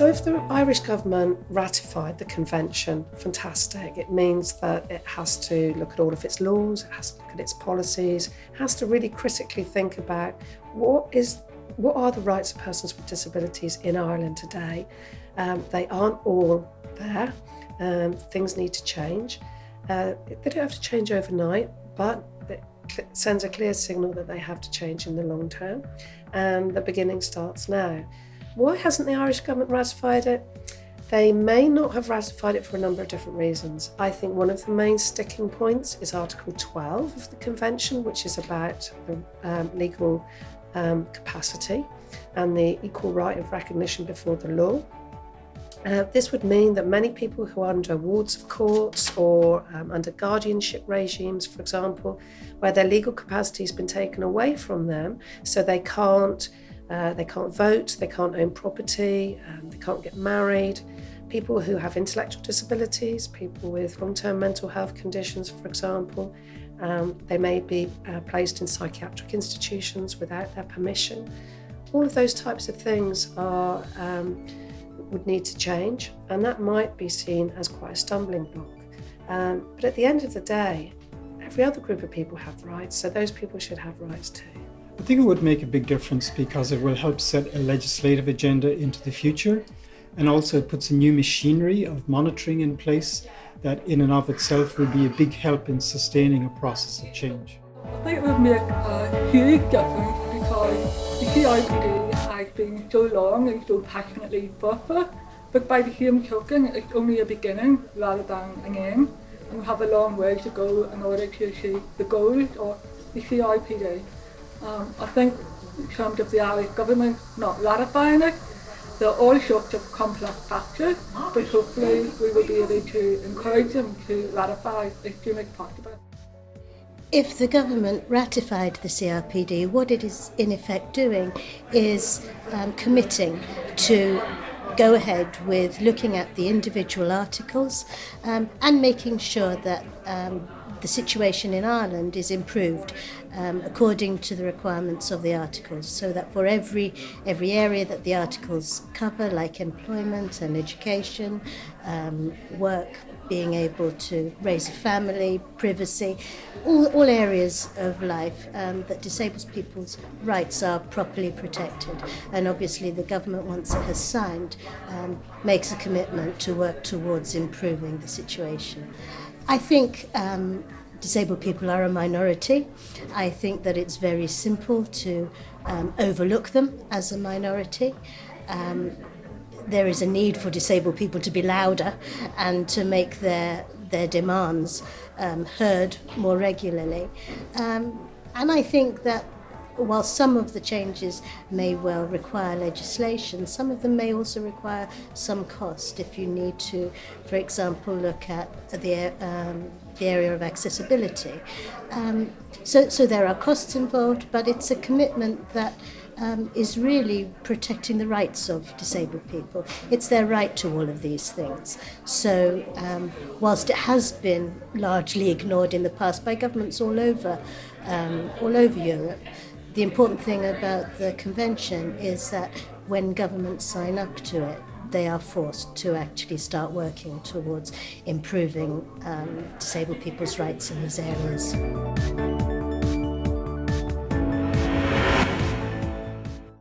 So if the Irish government ratified the convention, fantastic. It means that it has to look at all of its laws, it has to look at its policies, it has to really critically think about what are the rights of persons with disabilities in Ireland today. They aren't all there. Things need to change. They don't have to change overnight, but it sends a clear signal that they have to change in the long term, and the beginning starts now. Why hasn't the Irish government ratified it? They may not have ratified it for a number of different reasons. I think one of the main sticking points is Article 12 of the Convention, which is about the legal capacity and the equal right of recognition before the law. This would mean that many people who are under wards of courts or under guardianship regimes, for example, where their legal capacity has been taken away from them, so they can't vote, they can't own property, they can't get married. People who have intellectual disabilities, people with long-term mental health conditions, for example, they may be placed in psychiatric institutions without their permission. All of those types of things would need to change, and that might be seen as quite a stumbling block. But at the end of the day, every other group of people have rights, so those people should have rights too. I think it would make a big difference because it will help set a legislative agenda into the future, and also it puts a new machinery of monitoring in place that in and of itself will be a big help in sustaining a process of change. I think it would make a huge difference because the CIPD has been so long and so passionately fought for, but by the same token it's only a beginning rather than an end, and we have a long way to go in order to achieve the goals of the CIPD. I think in terms of the Irish government not ratifying it, there are all sorts of complex factors, but hopefully we will be able to encourage them to ratify as soon as possible. If the government ratified the CRPD, what it is in effect doing is committing to go ahead with looking at the individual articles and making sure that the situation in Ireland is improved according to the requirements of the articles, so that for every area that the articles cover, like employment and education, work, being able to raise a family, privacy, all areas of life, that disabled people's rights are properly protected. And obviously the government, once it has signed, makes a commitment to work towards improving the situation. I think disabled people are a minority. I think that it's very simple to overlook them as a minority. There is a need for disabled people to be louder and to make their demands heard more regularly. And I think that while some of the changes may well require legislation, some of them may also require some cost if you need to, for example, look at the area of accessibility. So there are costs involved, but it's a commitment that is really protecting the rights of disabled people. It's their right to all of these things. So whilst it has been largely ignored in the past by governments all over Europe, the important thing about the convention is that when governments sign up to it, they are forced to actually start working towards improving disabled people's rights in these areas.